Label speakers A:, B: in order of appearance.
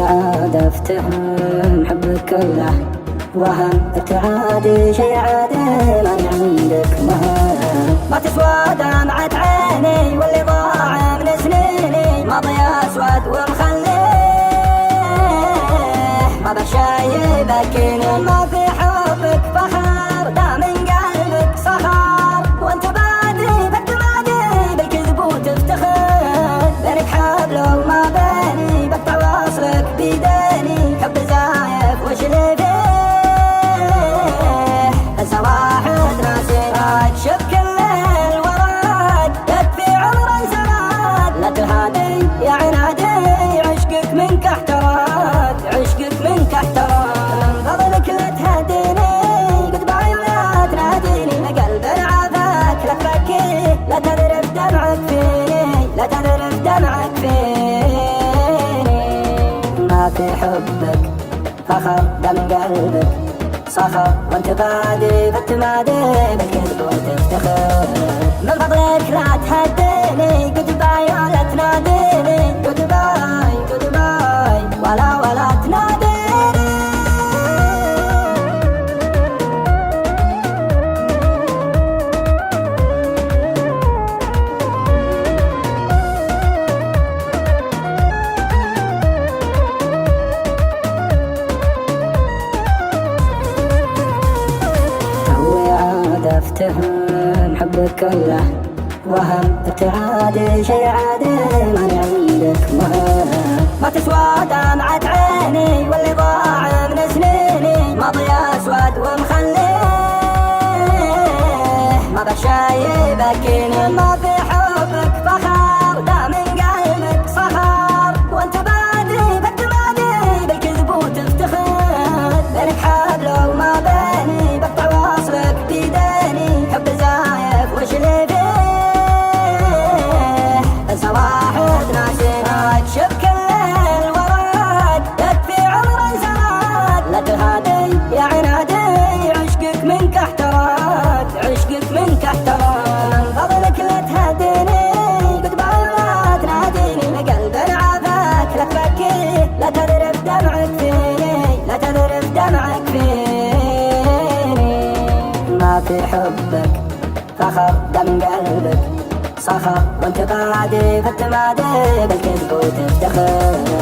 A: عاد افتهم حبك كله وهم التعادي شي عادي ماني عندك مهم. ما تسوى دمعة عيني واللي ضاع من سنيني ماضي اسود ومخليه ما بشاي بكيني ما في حبك فخر دا من قلبك صخر وانت بادي بالتمادي بالكذب وتفتخر بينك حبل وما بيني بقطع واصلك بيديني حب زايف وش اللي فيه هسه واحد ناسيك شوف كل الوراد يكفي عمر زمان لا تهادي يا عنادي عشقك منك احتراد عشقك منك احتراد من فضلك لا تهديني قد باي ولا تناديني قلب عافاك لا تبكي لا تذرف دمعك فيني لا تذرف دمعك فيني ما في حبك فخر دا من قلبك صخر وانت بادي بالتمادي بالكذب وتفتخر من فضلك لا تهديني قد باي ولا تناديني قد باي ولا تناديني افتهم حبك كله وهم التعادي شي عادي ماني عندك مهم. ما تسوى دمعة عيني واللي ضاع من سنيني ماضي اسود ومخليه ما بشاي بكيني ما في حبك فخر دا من قلبك صخر وانت بادي بالتمادي بالكذب وتفتخر بينك حبل وما بيني بقطع واصلك بيديني حب زايف وش اللي فيه هسه واحد ناسيك شوف كل الوراد يكفي عمر زمان لا تهادي يا عنادي عشقك منك احتراد عشقك منك احتراد من فضلك لا تهديني قد باي ولا تناديني قلب عافاك لا تبكي لا تذرف دمعك فيني لا تذرف دمعك فيني ما في حبك فخر دا من قلبك صخر وانت بادي بالتمادي بالكذب وتفتخر